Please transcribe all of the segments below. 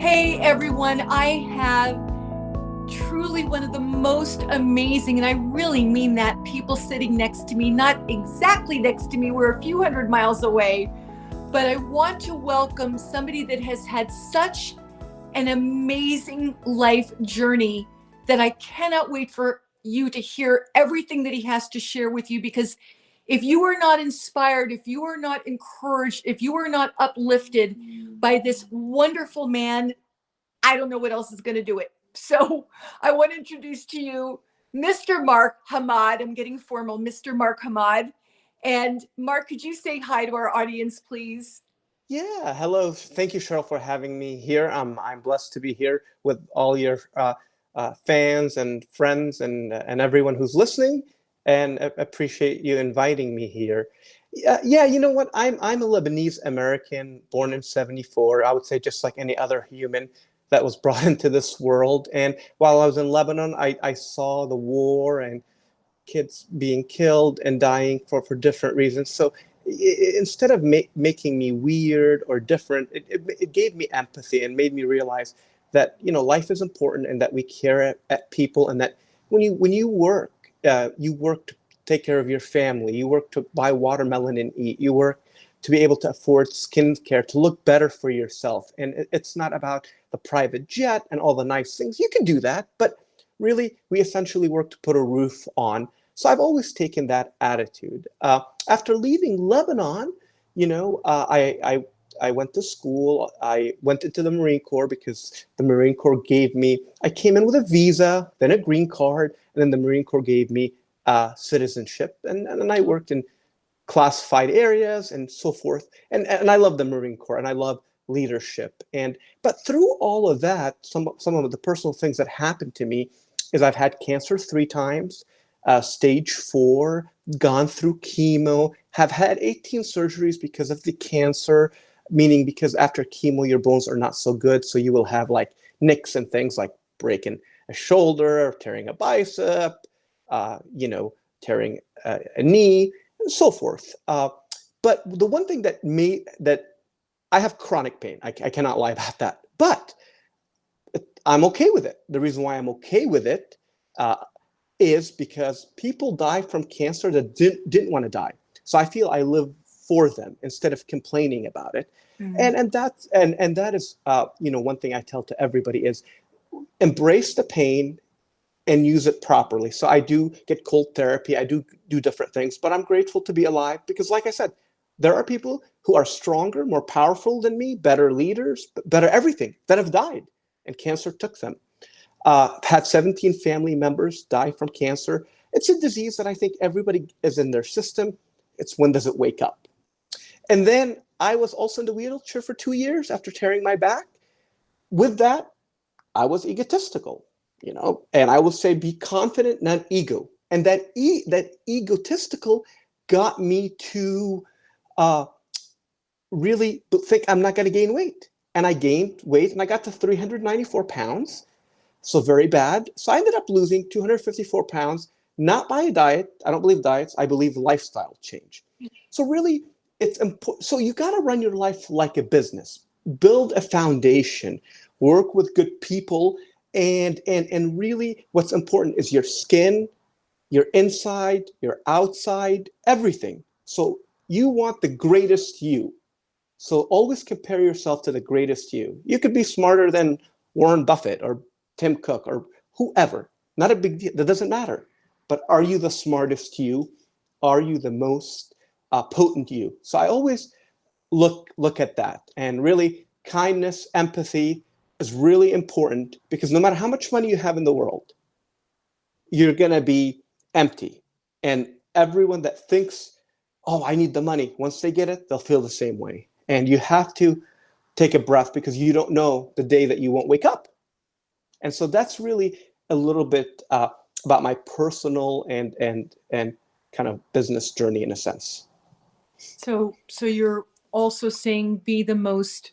Hey everyone, I have truly one of the most amazing, and I really mean that, people sitting next to me, not exactly next to me, we're a few hundred miles away, but I want to welcome somebody that has had such an amazing life journey that I cannot wait for you to hear everything that he has to share with you. Because if you are not inspired, if you are not encouraged, if you are not uplifted by this wonderful man, I don't know what else is going to do it. So I want to introduce to you Mr. Mark Hamade. I'm getting formal, Mr. Mark Hamade. And Mark, could you say hi to our audience, please? Yeah, hello. Thank you, Sheryl, for having me here. I'm blessed to be here with all your fans and friends and everyone who's listening, and appreciate you inviting me here. Yeah, you know what? I'm a Lebanese American, born in '74. I would say just like any other human that was brought into this world. And while I was in Lebanon, I saw the war and kids being killed and dying for different reasons. So instead of making me weird or different, it gave me empathy and made me realize that life is important and that we care at people, and that when you work, you work to take care of your family, you work to buy watermelon and eat, you work to be able to afford skincare, to look better for yourself. And it's not about the private jet and all the nice things. You can do that, but really, we essentially work to put a roof on. So I've always taken that attitude. After leaving Lebanon, I went to school. I went into the Marine Corps because the Marine Corps gave me. I came in with a visa, then a green card, and then the Marine Corps gave me citizenship, and then I worked in classified areas and so forth. And I love the Marine Corps, and I love leadership. But through all of that, some of the personal things that happened to me is I've had cancer 3 times, stage 4, gone through chemo, have had 18 surgeries because of the cancer, meaning because after chemo your bones are not so good, so you will have like nicks and things like breaking a shoulder, tearing a bicep, tearing a knee, and so forth. But the one thing that I have chronic pain. I cannot lie about that. But I'm okay with it. The reason why I'm okay with it is because people die from cancer that didn't want to die. So I feel I live for them instead of complaining about it. Mm. And that is one thing I tell to everybody is embrace the pain and use it properly. So I do get cold therapy. I do different things, but I'm grateful to be alive because, like I said, there are people who are stronger, more powerful than me, better leaders, better everything, that have died, and cancer took them. Had 17 family members die from cancer. It's a disease that I think everybody is in their system. It's when does it wake up? And then I was also in the wheelchair for 2 years after tearing my back. With that, I was egotistical, and I will say be confident, not ego. And that egotistical got me to really think I'm not going to gain weight. And I gained weight and I got to 394 pounds. So very bad. So I ended up losing 254 pounds, not by a diet. I don't believe diets. I believe lifestyle change. So really, it's important. So you got to run your life like a business, build a foundation, work with good people. And really what's important is your skin, your inside, your outside, everything. So you want the greatest you. So always compare yourself to the greatest you. You could be smarter than Warren Buffett or Tim Cook or whoever. Not a big deal. That doesn't matter. But are you the smartest you? Are you the most potent you? So I always look at that. And really, kindness, empathy is really important because no matter how much money you have in the world, you're going to be empty. And everyone that thinks, oh, I need the money, once they get it, they'll feel the same way. And you have to take a breath because you don't know the day that you won't wake up. And so that's really a little bit about my personal and kind of business journey in a sense. So you're also saying be the most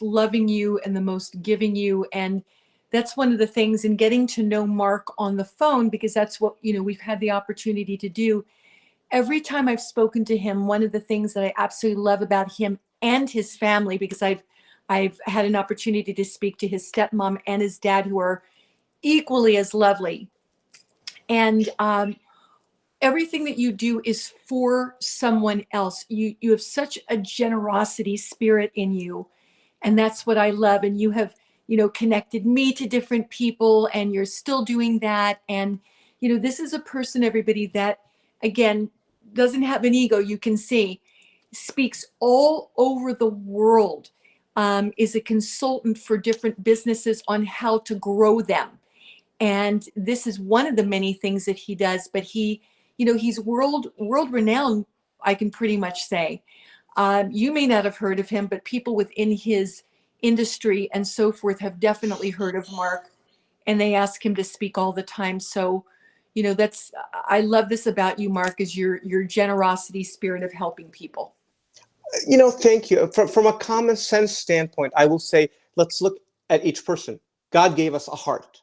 loving you and the most giving you. And that's one of the things in getting to know Mark on the phone, because that's what, we've had the opportunity to do. Every time I've spoken to him, one of the things that I absolutely love about him and his family, because I've I've had an opportunity to speak to his stepmom and his dad, who are equally as lovely. And everything that you do is for someone else. You have such a generosity spirit in you, and that's what I love. And you have, connected me to different people, and you're still doing that. And this is a person, everybody, that again doesn't have an ego. You can see, speaks all over the world, is a consultant for different businesses on how to grow them. And this is one of the many things that he does, but he's world renowned, I can pretty much say. You may not have heard of him, but people within his industry and so forth have definitely heard of Mark, and they ask him to speak all the time. So, I love this about you, Mark, is your generosity spirit of helping people. Thank you. From a common sense standpoint, I will say, let's look at each person. God gave us a heart,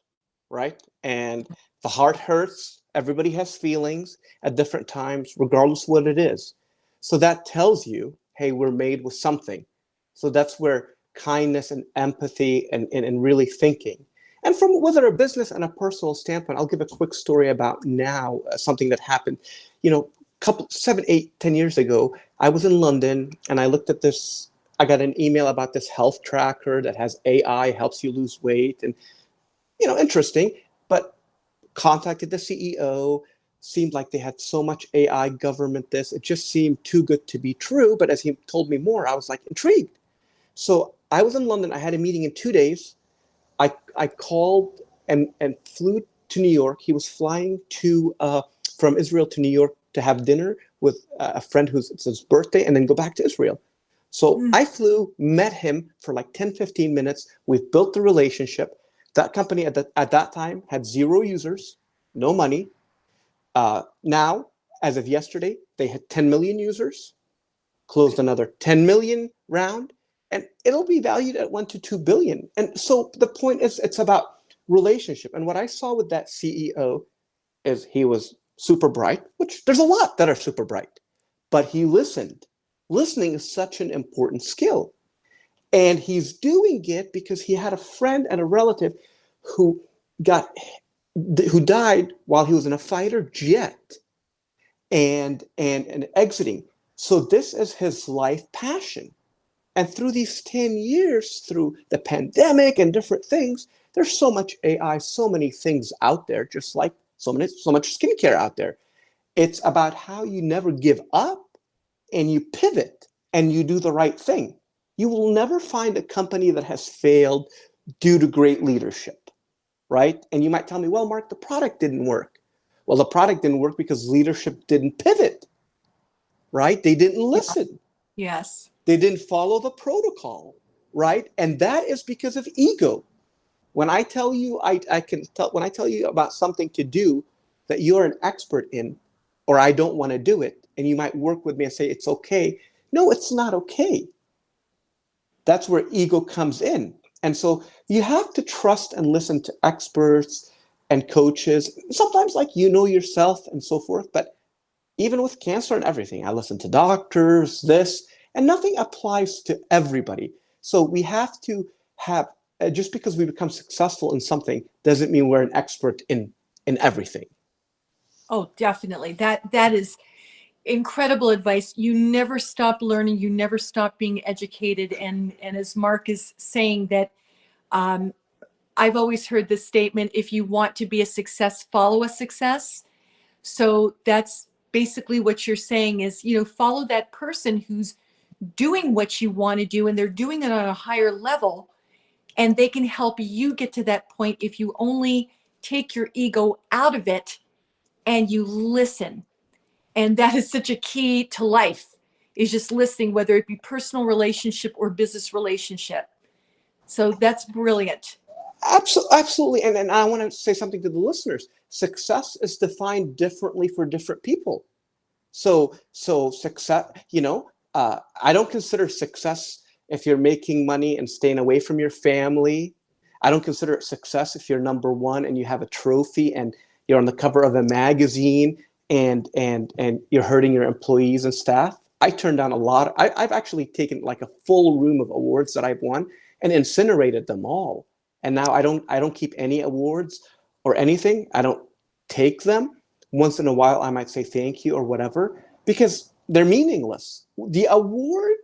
right? And the heart hurts. Everybody has feelings at different times, regardless of what it is. So that tells you, hey, we're made with something. So that's where kindness and empathy and really thinking. And from whether a business and a personal standpoint, I'll give a quick story about now, something that happened, couple 7, 8, 10 years ago. I was in London and I looked at this. I got an email about this health tracker that has AI, helps you lose weight, and interesting. But contacted the CEO. Seemed like they had so much AI government. It just seemed too good to be true. But as he told me more, I was like intrigued. So I was in London. I had a meeting in 2 days. I called and flew to New York. He was flying from Israel to New York to have dinner with a friend it's his birthday, and then go back to Israel. So I flew, met him for like 10, 15 minutes. We've built the relationship. That company at that time had 0 users, no money. Now, as of yesterday, they had 10 million users, closed another 10 million round, and it'll be valued at 1 to 2 billion. And so the point is, it's about relationship. And what I saw with that CEO is he was super bright, which there's a lot that are super bright, but he listened. Listening is such an important skill. And he's doing it because he had a friend and a relative who died while he was in a fighter jet and exiting. So this is his life passion. And through these 10 years, through the pandemic and different things, there's so much AI, so many things out there, just like so much skincare out there. It's about how you never give up and you pivot and you do the right thing. You will never find a company that has failed due to great leadership, right? And you might tell me, well, Mark, the product didn't work. Well, the product didn't work because leadership didn't pivot, right? They didn't listen. Yes. They didn't follow the protocol, right? And that is because of ego. When I tell you, when I tell you about something to do that you're an expert in, or I don't want to do it, and you might work with me and say, it's okay. No, it's not okay. That's where ego comes in. And so you have to trust and listen to experts and coaches, sometimes like yourself and so forth. But even with cancer and everything, I listen to doctors, and nothing applies to everybody. So we have to have, just because we become successful in something doesn't mean we're an expert in everything. Oh, definitely. That is incredible advice. You never stop learning. You never stop being educated. And as Mark is saying that, I've always heard this statement, if you want to be a success, follow a success. So that's basically what you're saying is, follow that person who's doing what you want to do, and they're doing it on a higher level, and they can help you get to that point if you only take your ego out of it and you listen. And that is such a key to life, is just listening, whether it be personal relationship or business relationship. So that's brilliant. Absolutely. And I want to say something to the listeners. Success is defined differently for different people. So success, I don't consider success if you're making money and staying away from your family. I don't consider it success if you're number one and you have a trophy and you're on the cover of a magazine and you're hurting your employees and staff. I turned down a lot. I've actually taken like a full room of awards that I've won and incinerated them all. And now I don't keep any awards or anything. I don't take them. Once in a while, I might say thank you or whatever because they're meaningless. The award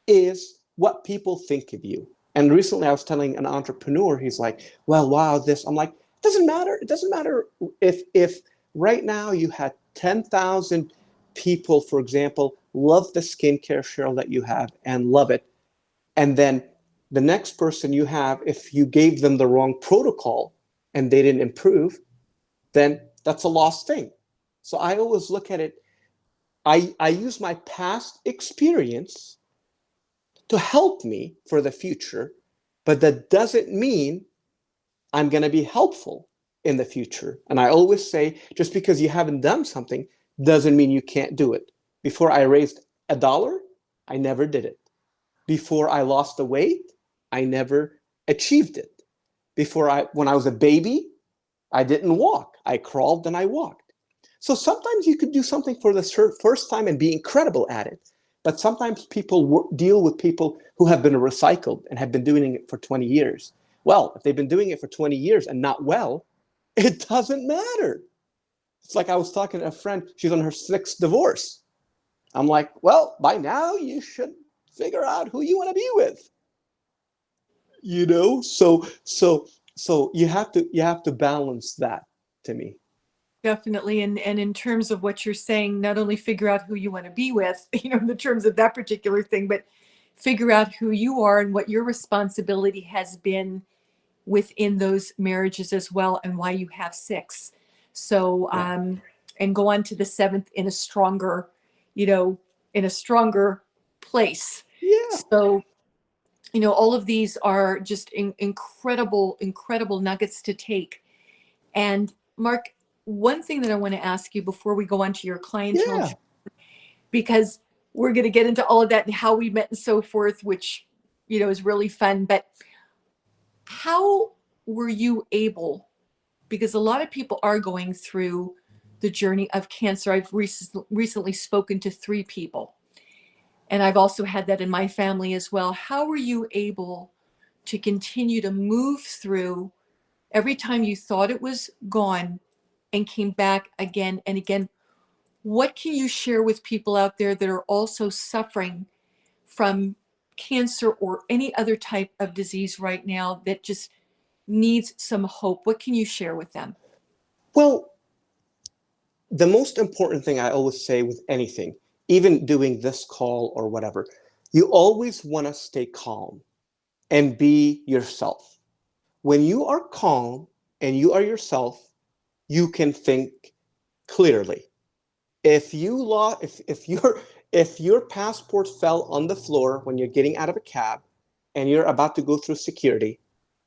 is what people think of you. And recently I was telling an entrepreneur, he's like, well, wow, this. I'm like, it doesn't matter. It doesn't matter if right now you had 10,000 people, for example, love the skincare, Sheryl, that you have and love it. And then the next person you have, if you gave them the wrong protocol and they didn't improve, then that's a lost thing. So I always look at it, I use my past experience to help me for the future, but that doesn't mean I'm going to be helpful in the future. And I always say, just because you haven't done something doesn't mean you can't do it. Before I raised $1, I never did it. Before I lost the weight, I never achieved it. When I was a baby, I didn't walk. I crawled and I walked. So sometimes you could do something for the first time and be incredible at it. But sometimes people deal with people who have been recycled and have been doing it for 20 years. Well, if they've been doing it for 20 years and not well, it doesn't matter. It's like I was talking to a friend, she's on her 6th divorce. I'm like, well, by now you should figure out who you want to be with. You know, so you have to balance that to me. Definitely. And in terms of what you're saying, not only figure out who you want to be with, in the terms of that particular thing, but figure out who you are and what your responsibility has been within those marriages as well, and why you have 6. So, and go on to the 7th in a stronger, place. Yeah. So, all of these are just incredible, incredible nuggets to take. And Mark, one thing that I want to ask you before we go on to your clientele, Yeah. because we're going to get into all of that and how we met and so forth, which, is really fun. But how were you able, because a lot of people are going through the journey of cancer. I've recently spoken to 3 people, and I've also had that in my family as well. How were you able to continue to move through every time you thought it was gone and came back again and again? What can you share with people out there that are also suffering from cancer or any other type of disease right now that just needs some hope? What can you share with them? Well, the most important thing I always say with anything, even doing this call or whatever, you always want to stay calm and be yourself. When you are calm and you are yourself, you can think clearly. If your passport fell on the floor when you're getting out of a cab and you're about to go through security,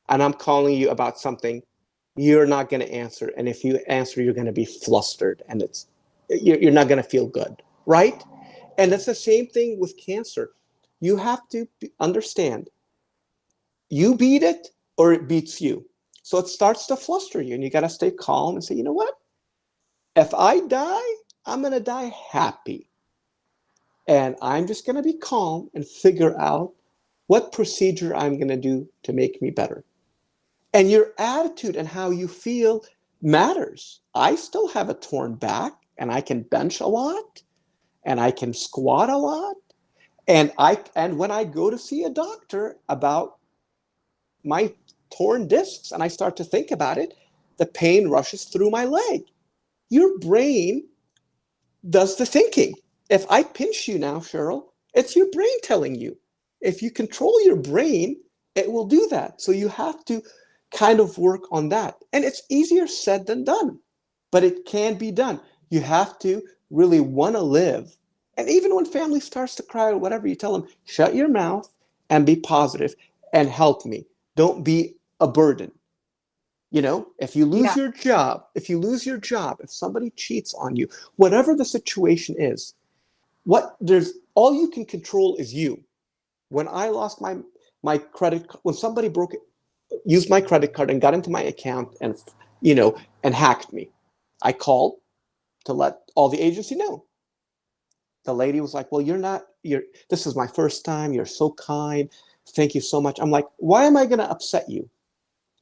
and I'm calling you about something, you're not going to answer. And if you answer, you're going to be flustered, and you're not going to feel good, right? And it's the same thing with cancer. You have to understand, you beat it or it beats you. So it starts to fluster you, and you got to stay calm and say, you know what? If I die, I'm going to die happy. And I'm just going to be calm and figure out what procedure I'm going to do to make me better. And your attitude and how you feel matters. I still have a torn back, and I can bench a lot, and I can squat a lot. And when I go to see a doctor about my torn discs and I start to think about it, the pain rushes through my leg. Your brain does the thinking. If I pinch you now, Sheryl, it's your brain telling you. If you control your brain, it will do that. So you have to kind of work on that. And it's easier said than done, but it can be done. You have to really want to live. And even when family starts to cry or whatever, you tell them, shut your mouth and be positive and help me. Don't be a burden. If you lose your job, if somebody cheats on you, whatever the situation is, all you can control is you. When I lost my credit, when somebody used my credit card and got into my account and hacked me, I called to let all the agency know. The lady was like, well, this is my first time. You're so kind. Thank you so much. I'm like, why am I going to upset you?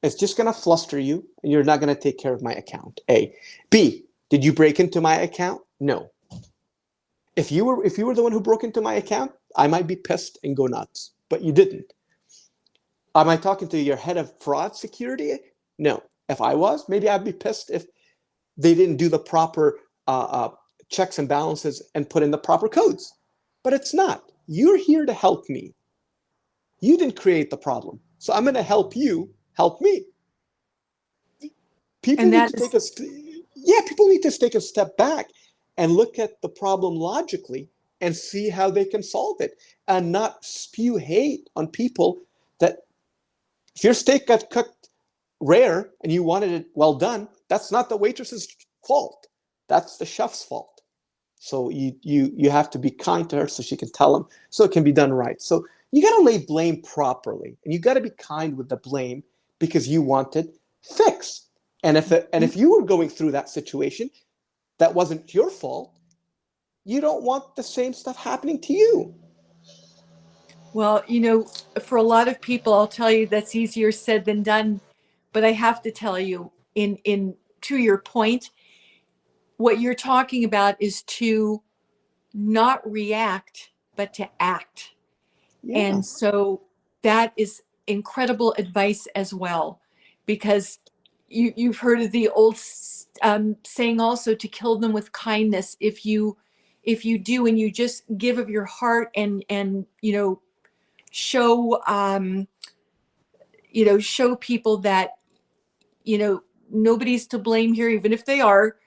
It's just going to fluster you, and you're not going to take care of my account. A. B. Did you break into my account? No. If you were the one who broke into my account, I might be pissed and go nuts, but you didn't. Am I talking to your head of fraud security? No. If I was, maybe I'd be pissed if they didn't do the proper checks and balances and put in the proper codes. But it's not. You're here to help me. You didn't create the problem. So I'm going to help you help me. People need to take a step back and look at the problem logically and see how they can solve it, and not spew hate on people. That if your steak got cooked rare and you wanted it well done, that's not the waitress's fault. That's the chef's fault. So you have to be kind to her so she can tell them, so it can be done right. So you got to lay blame properly, and you got to be kind with the blame because you want it fixed. And if you were going through that situation, that wasn't your fault. You don't want the same stuff happening to you. Well, for a lot of people, I'll tell you that's easier said than done. But I have to tell you, in to your point, what you're talking about is to not react, but to act. Yeah. And so that is incredible advice as well, because you've heard of the old saying also, to kill them with kindness. If you do, and you just give of your heart, and show show people that nobody's to blame here, even if they are.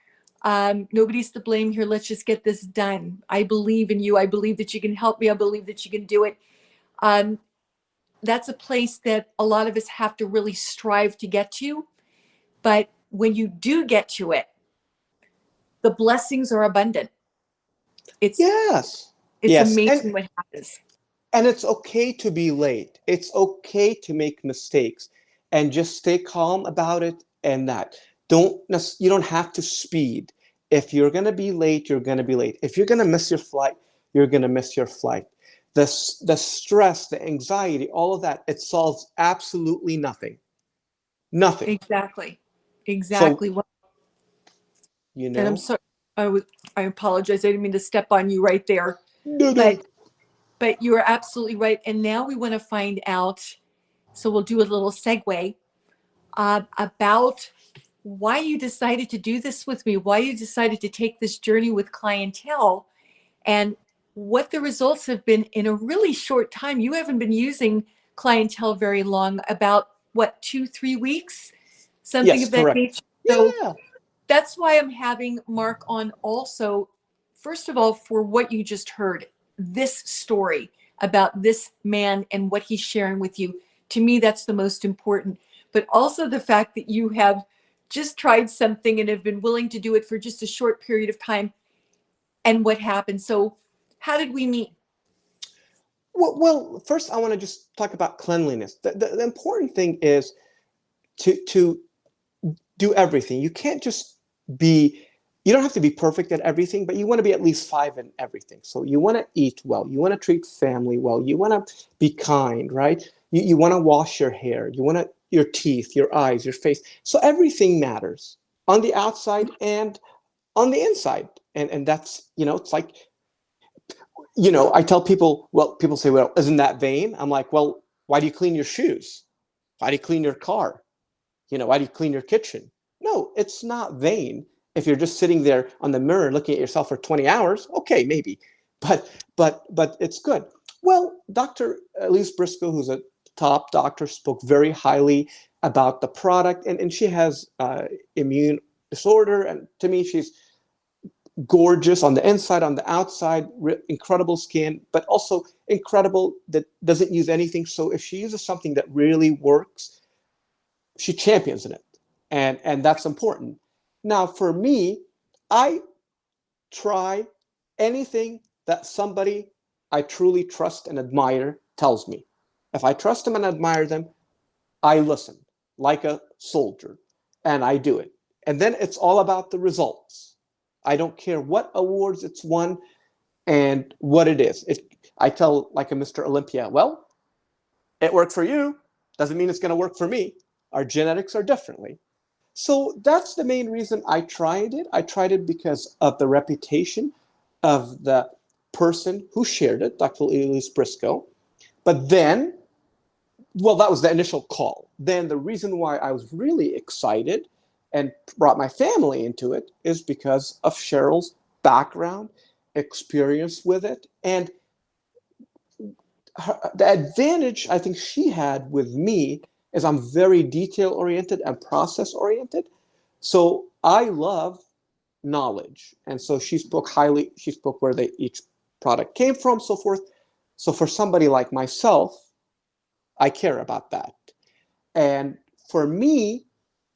Nobody's to blame here. Let's just get this done. I believe in you. I believe that you can help me. I believe that you can do it. That's a place that a lot of us have to really strive to get to. But when you do get to it, the blessings are abundant. It's Yes. amazing what happens. And it's okay to be late. It's okay to make mistakes, and just stay calm about it. And you don't have to speed. If you're going to be late, you're going to be late. If you're going to miss your flight, you're going to miss your flight. The stress, the anxiety, all of that, it solves absolutely nothing. Nothing. Exactly. So, Well, and I'm sorry. I apologize. I didn't mean to step on you right there. no. But you are absolutely right. And now we want to find out. So we'll do a little segue about why you decided to do this with me, why you decided to take this journey with Clientele, and what the results have been in a really short time. You haven't been using Clientele very long, about what, 2-3 weeks, something Yes, of that correct. nature. So Yeah. that's why I'm having Mark on also, first of all, for what you just heard, this story about this man and what he's sharing with you. To me, that's the most important. But also the fact that you have just tried something and have been willing to do it for just a short period of time, and what happened. So how did we meet? Well, first I want to just talk about cleanliness. The important thing is to do everything. You can't just you don't have to be perfect at everything, but you want to be at least 5 in everything. So you want to eat well, you want to treat family well, you want to be kind, right? You want to wash your hair, your teeth, your eyes, your face. So everything matters on the outside and on the inside. And that's, it's like, I tell people, people say, well, isn't that vain? I'm like, well, why do you clean your shoes? Why do you clean your car? Why do you clean your kitchen? No, it's not vain. If you're just sitting there on the mirror looking at yourself for 20 hours, okay, maybe, but it's good. Well, Dr. Elise Briscoe, who's a top doctor, spoke very highly about the product, and she has immune disorder, and to me, she's gorgeous on the inside, on the outside, incredible skin, but also incredible that doesn't use anything. So if she uses something that really works, she champions in it, and that's important. Now, for me, I try anything that somebody I truly trust and admire tells me. If I trust them and admire them, I listen like a soldier, and I do it. And then it's all about the results. I don't care what awards it's won. and what it is. I tell like a Mr. Olympia, well, it worked for you, doesn't mean it's going to work for me. Our genetics are differently. So that's the main reason I tried it. I tried it because of the reputation of the person who shared it, Dr. Elise Briscoe. But then, well, that was the initial call. Then the reason why I was really excited and brought my family into it is because of Sheryl's background, experience with it, and the advantage I think she had with me is I'm very detail oriented and process oriented. So I love knowledge. And so she spoke where each product came from, so forth. So for somebody like myself, I care about that. And for me,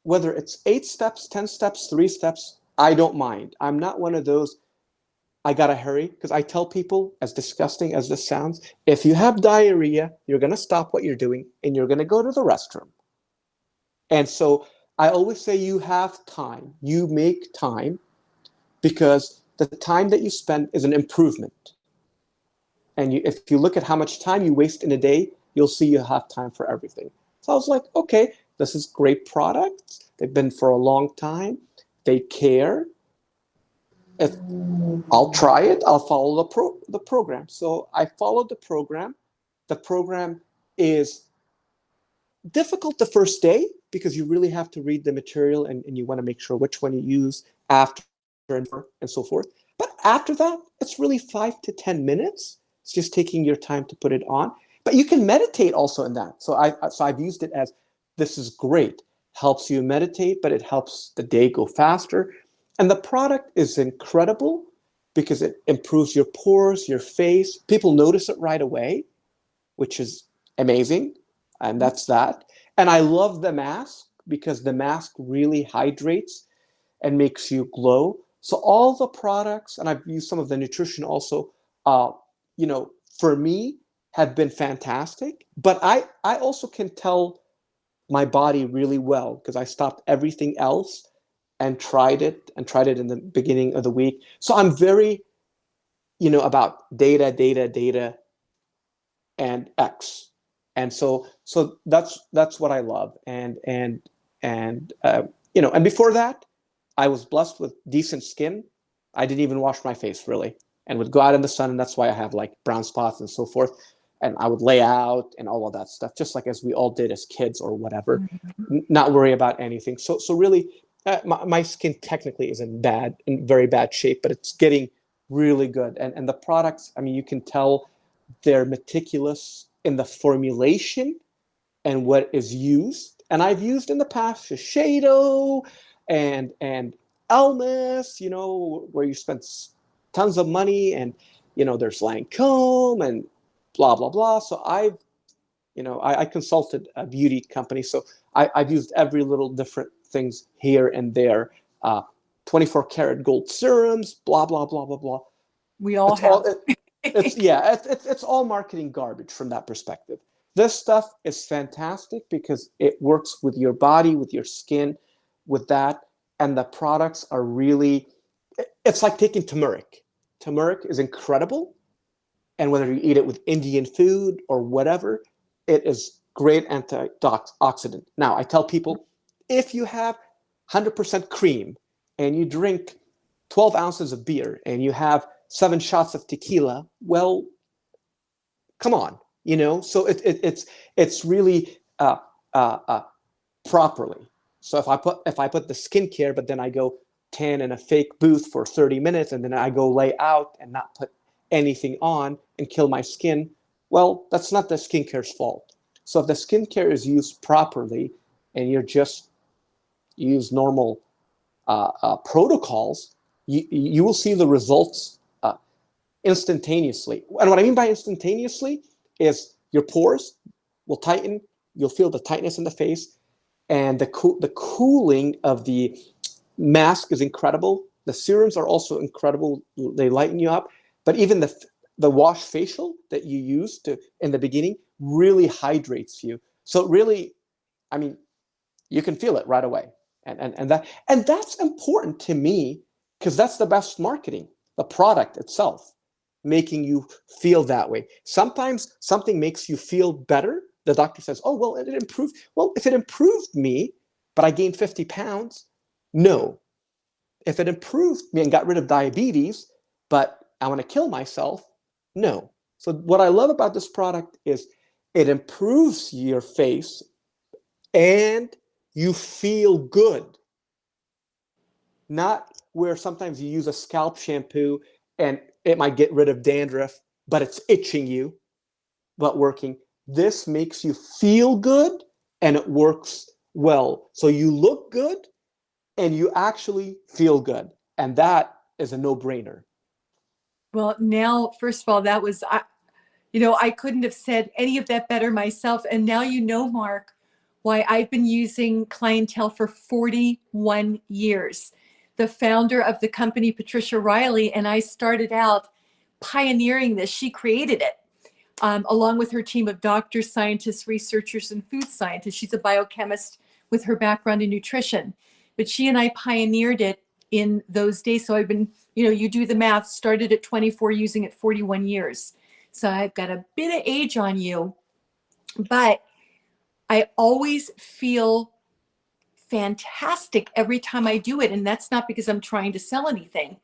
whether it's 8 steps, 10 steps, 3 steps, I don't mind. I'm not one of those, I gotta hurry, because I tell people, as disgusting as this sounds, if you have diarrhea, you're gonna stop what you're doing and you're gonna go to the restroom. And so I always say you have time, you make time, because the time that you spend is an improvement. And if you look at how much time you waste in a day, you'll see you have time for everything. So I was like, okay, this is great products. They've been for a long time. They care. If I'll try it, I'll follow the program. So I followed the program. The program is difficult the first day because you really have to read the material and you want to make sure which one you use after and so forth. But after that, it's really 5 to 10 minutes. It's just taking your time to put it on. But you can meditate also in that. So I've used it as, this is great. Helps you meditate, but it helps the day go faster. And the product is incredible because it improves your pores, your face. People notice it right away, which is amazing. And that's that. And I love the mask because the mask really hydrates and makes you glow. So all the products, and I've used some of the nutrition also, for me, have been fantastic. But I also can tell my body really well because I stopped everything else and tried it in the beginning of the week. So I'm very, about data, and X. And so that's what I love. And before that, I was blessed with decent skin. I didn't even wash my face really, and would go out in the sun, and that's why I have like brown spots and so forth. And I would lay out and all of that stuff, just like as we all did as kids or whatever, not worry about anything. So really, my skin technically is in very bad shape, but it's getting really good. And the products, I mean, you can tell they're meticulous in the formulation and what is used. And I've used in the past Shiseido and Elmis, where you spend tons of money, and there's Lancome and blah blah blah. So I consulted a beauty company, so I've used every little different things here and there. 24 karat gold serums, blah blah blah blah blah. We all have. It's all marketing garbage from that perspective. This stuff is fantastic because it works with your body, with your skin, with that, and the products are really, it's like taking turmeric. Turmeric is incredible, and whether you eat it with Indian food or whatever, it is great antioxidant. Now, I tell people, if you have 100% cream and you drink 12 ounces of beer and you have 7 shots of tequila, well, come on, So it's really properly. So if I put the skincare, but then I go tan in a fake booth for 30 minutes, and then I go lay out and not put anything on and kill my skin, well, that's not the skincare's fault. So if the skincare is used properly, and you just use normal protocols, you will see the results instantaneously. And what I mean by instantaneously is your pores will tighten. You'll feel the tightness in the face, and the cooling of the mask is incredible. The serums are also incredible. They lighten you up. But even the wash facial that you use in the beginning really hydrates you. So really, I mean, you can feel it right away. And that's important to me because that's the best marketing, the product itself, making you feel that way. Sometimes something makes you feel better. The doctor says, oh, well, it improved. Well, if it improved me, but I gained 50 pounds, no. If it improved me and got rid of diabetes, but I want to kill myself, no. So what I love about this product is it improves your face and you feel good. Not where sometimes you use a scalp shampoo and it might get rid of dandruff, but it's itching you, but working. This makes you feel good and it works well. So you look good and you actually feel good. And that is a no-brainer. Well, now, first of all, that was, I couldn't have said any of that better myself. And now you know, Mark, why I've been using Clientele for 41 years. The founder of the company, Patricia Riley, and I started out pioneering this. She created it along with her team of doctors, scientists, researchers, and food scientists. She's a biochemist with her background in nutrition. But she and I pioneered it in those days. So I've been, you do the math, started at 24, using it 41 years. So I've got a bit of age on you, but I always feel fantastic every time I do it. And that's not because I'm trying to sell anything.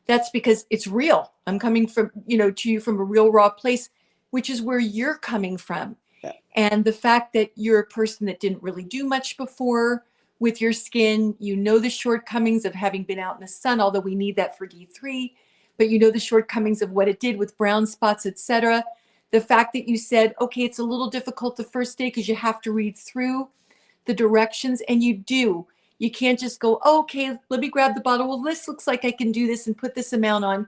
That's because it's real. I'm coming from, to you from a real raw place, which is where you're coming from. Yeah. And the fact that you're a person that didn't really do much before with your skin, the shortcomings of having been out in the sun, although we need that for D3, but the shortcomings of what it did with brown spots, etc. The fact that you said, okay, it's a little difficult the first day because you have to read through the directions, and you do. You can't just go, okay, let me grab the bottle. Well, this looks like I can do this and put this amount on.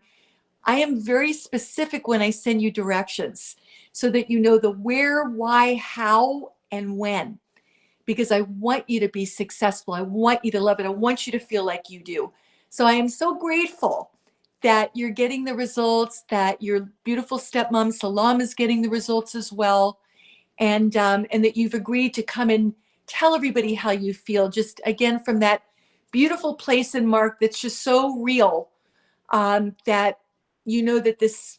I am very specific when I send you directions so that you know the where, why, how, and when, because I want you to be successful. I want you to love it. I want you to feel like you do. So I am so grateful that you're getting the results, that your beautiful stepmom Salam is getting the results as well, and that you've agreed to come and tell everybody how you feel, just again from that beautiful place in Mark that's just so real, that that this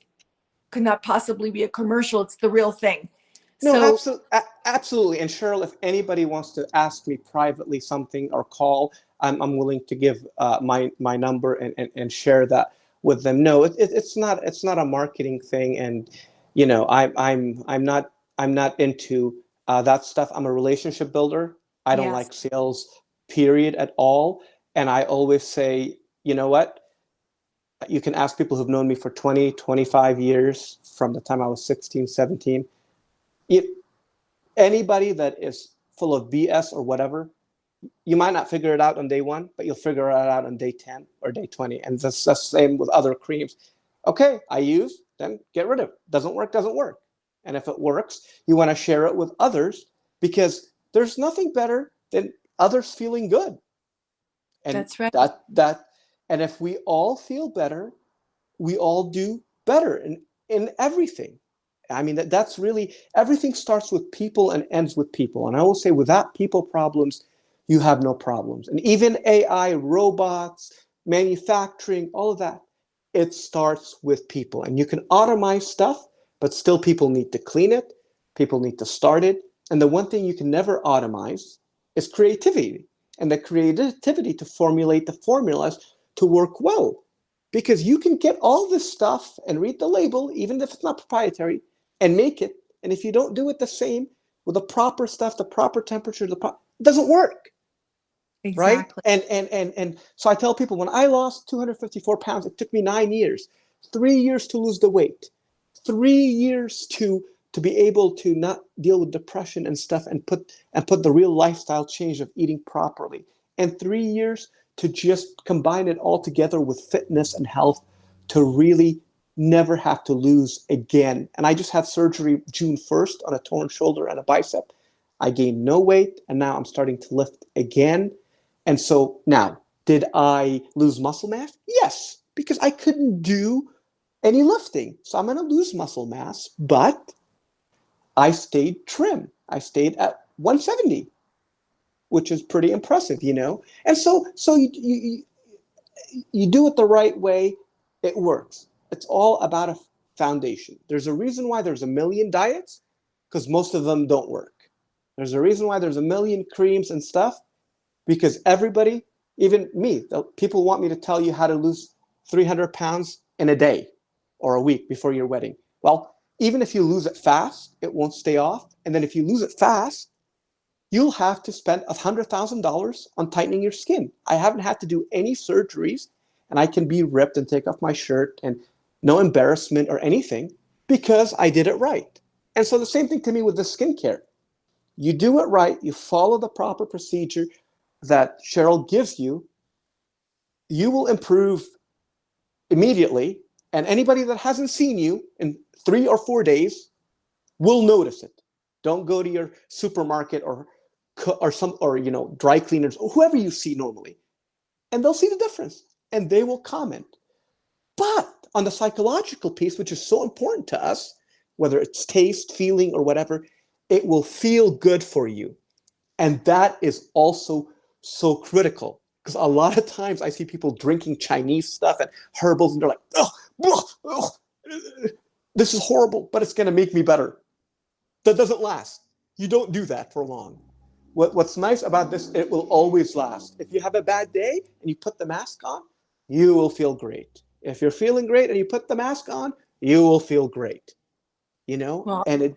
could not possibly be a commercial. It's the real thing. No, So absolutely. And Sheryl, if anybody wants to ask me privately something or call, I'm willing to give my number and share that with them. No, it's not a marketing thing, and I'm not into that stuff. I'm a relationship builder. I don't yes, like sales, period, at all. And I always say, you know what? You can ask people who've known me for 20, 25 years, from the time I was 16, 17. It, Anybody that is full of BS or whatever, you might not figure it out on day one, but you'll figure it out on day 10 or day 20. And that's the same with other creams. Okay, I use, then get rid of it. Doesn't work, doesn't work. And if it works, you want to share it with others, because there's nothing better than others feeling good. And that's right. and if we all feel better, we all do better in everything. I mean, that's really, everything starts with people and ends with people. And I will say, without people problems, you have no problems. And even AI, robots, manufacturing, all of that, it starts with people. And you can automate stuff, but still people need to clean it. People need to start it. And the one thing you can never automate is creativity, and the creativity to formulate the formulas to work well. Because you can get all this stuff and read the label, even if it's not proprietary, and make it. And if you don't do it the same with the proper stuff, the proper temperature, it doesn't work, right? Exactly. And so I tell people, when I lost 254 pounds, it took me 9 years, 3 years to lose the weight, 3 years to be able to not deal with depression and stuff, and put the real lifestyle change of eating properly, and 3 years to just combine it all together with fitness and health to really never have to lose again. And I just had surgery June 1st on a torn shoulder and a bicep. I gained no weight, and now I'm starting to lift again. And so now, did I lose muscle mass? Yes, because I couldn't do any lifting. So I'm going to lose muscle mass, but I stayed trim. I stayed at 170, which is pretty impressive, And so you do it the right way, it works. It's all about foundation. There's a reason why there's a million diets, because most of them don't work. There's a reason why there's a million creams and stuff, because everybody, even me, people want me to tell you how to lose 300 pounds in a day or a week before your wedding. Well, even if you lose it fast, it won't stay off. And then if you lose it fast, you'll have to spend $100,000 on tightening your skin. I haven't had to do any surgeries, and I can be ripped and take off my shirt and no embarrassment or anything because I did it right. And so the same thing to me with the skincare. You do it right, you follow the proper procedure that Sheryl gives you, you will improve immediately. And anybody that hasn't seen you in 3 or 4 days will notice it. Don't go to your supermarket or dry cleaners or whoever you see normally, and they'll see the difference and they will comment. But on the psychological piece, which is so important to us, whether it's taste, feeling, or whatever, it will feel good for you. And that is also so critical, because a lot of times I see people drinking Chinese stuff and herbals, and they're like, oh, this is horrible, but it's going to make me better. That doesn't last. You don't do that for long. What's nice about this, it will always last. If you have a bad day and you put the mask on, you will feel great. If you're feeling great and you put the mask on, you will feel great. Well, And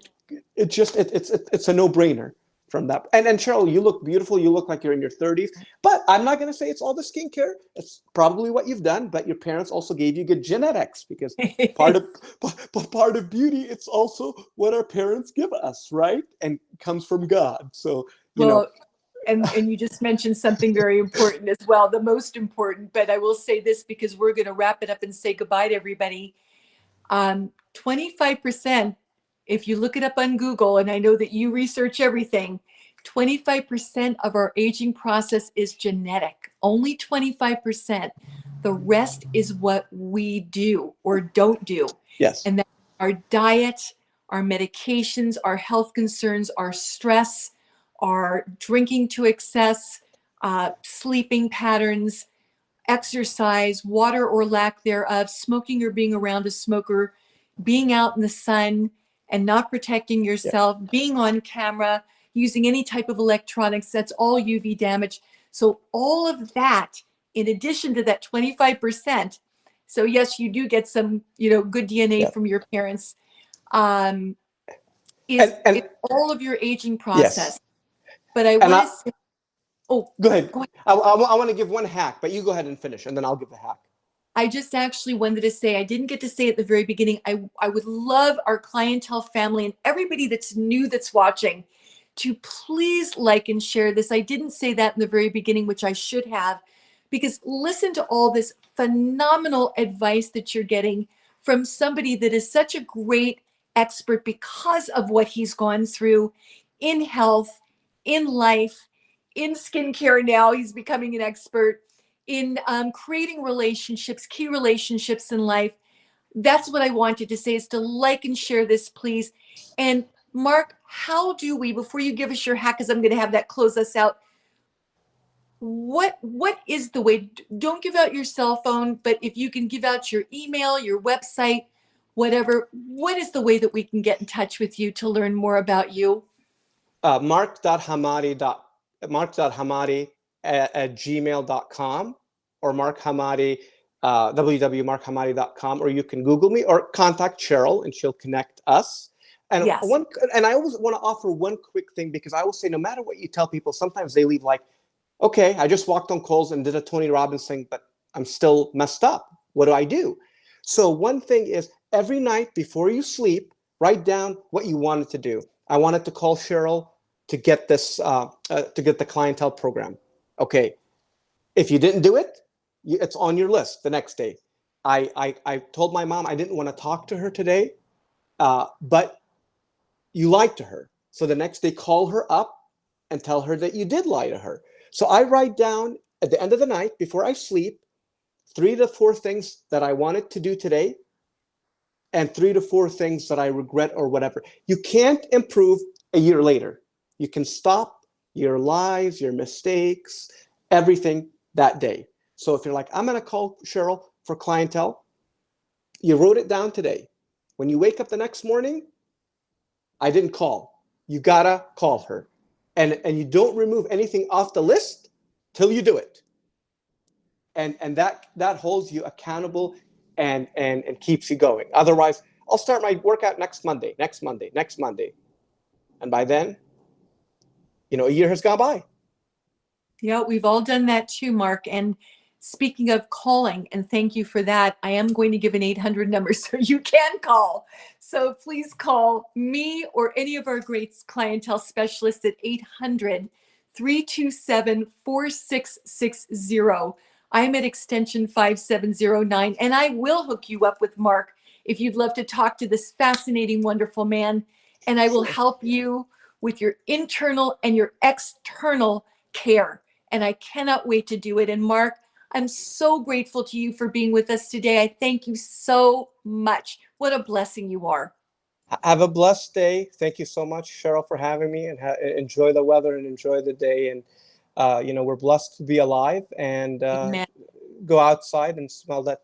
it's a no-brainer from that. And Sheryl, you look beautiful. You look like you're in your 30s. But I'm not going to say it's all the skincare. It's probably what you've done. But your parents also gave you good genetics, because part of beauty, it's also what our parents give us, right? And comes from God. So and you just mentioned something very important as well, the most important. But I will say this, because we're going to wrap it up and say goodbye to everybody. 25%, if you look it up on Google, and I know that you research everything, 25% of our aging process is genetic. Only 25%. The rest is what we do or don't do. Yes. And that's our diet, our medications, our health concerns, our stress, our drinking to excess, sleeping patterns, exercise, water or lack thereof, smoking or being around a smoker, being out in the sun and not protecting yourself, being on camera, using any type of electronics, that's all UV damage. So all of that, in addition to that 25%, so yes, you do get some, good DNA from your parents, is all of your aging process. Yes. But I want to say, go ahead. I want to give one hack, but you go ahead and finish, and then I'll give the hack. I just actually wanted to say, I didn't get to say at the very beginning, I would love our Clientele family and everybody that's new that's watching to please like and share this. I didn't say that in the very beginning, which I should have, because listen to all this phenomenal advice that you're getting from somebody that is such a great expert because of what he's gone through in health, in life, in skincare. Now he's becoming an expert in creating relationships, key relationships in life. That's what I wanted to say, is to like and share this, please. And Mark, how do we, before you give us your hack, because I'm going to have that close us out, what is the way? Don't give out your cell phone, but if you can give out your email, your website, whatever, what is the way that we can get in touch with you to learn more about you? Mark.hamade at gmail.com, or Mark Hamade, www.markhamade.com, or you can Google me or contact Sheryl and she'll connect us. And Yes. and I always want to offer one quick thing, because I will say, no matter what you tell people, sometimes they leave like, okay, I just walked on coals and did a Tony Robbins thing, but I'm still messed up. What do I do? So one thing is, every night before you sleep, write down what you wanted to do. I wanted to call Sheryl to get this, to get the Clientele program. Okay, if you didn't do it, it's on your list the next day. I told my mom I didn't want to talk to her today, but you lied to her. So the next day, call her up and tell her that you did lie to her. So I write down at the end of the night before I sleep 3 to 4 things that I wanted to do today, and 3 to 4 things that I regret or whatever. You can't improve a year later. You can stop your lies, your mistakes, everything that day. So if you're like, I'm going to call Sheryl for Clientele, you wrote it down today. When you wake up the next morning, I didn't call. You gotta call her. And you don't remove anything off the list till you do it. And that holds you accountable and keeps you going. Otherwise, I'll start my workout next Monday. And by then, a year has gone by. Yeah, we've all done that too, Mark. And speaking of calling, and thank you for that, I am going to give an 800 number so you can call. So please call me or any of our great clientele specialists at 800-327-4660. I'm at extension 5709, and I will hook you up with Mark if you'd love to talk to this fascinating, wonderful man. And I will help you with your internal and your external care. And I cannot wait to do it. And Mark, I'm so grateful to you for being with us today. I thank you so much. What a blessing you are. Have a blessed day. Thank you so much, Sheryl, for having me, and enjoy the weather and enjoy the day. And, we're blessed to be alive and go outside and smell that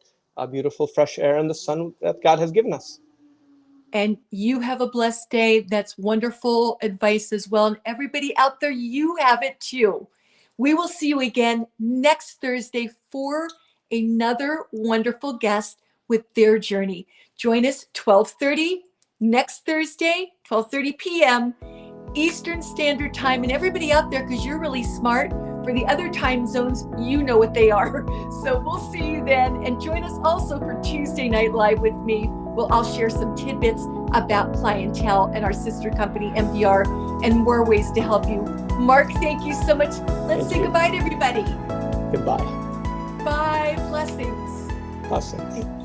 beautiful fresh air and the sun that God has given us. And you have a blessed day. That's wonderful advice as well. And everybody out there, you have it too. We will see you again next Thursday for another wonderful guest with their journey. Join us 12:30 next Thursday, 12:30 p.m. Eastern Standard Time. And everybody out there, because you're really smart, for the other time zones, you know what they are. So we'll see you then. And join us also for Tuesday Night Live with me. I'll share some tidbits about Clientele and our sister company, MDR, and more ways to help you. Mark, thank you so much. Let's say goodbye to everybody. Goodbye. Bye. Blessings. Blessings.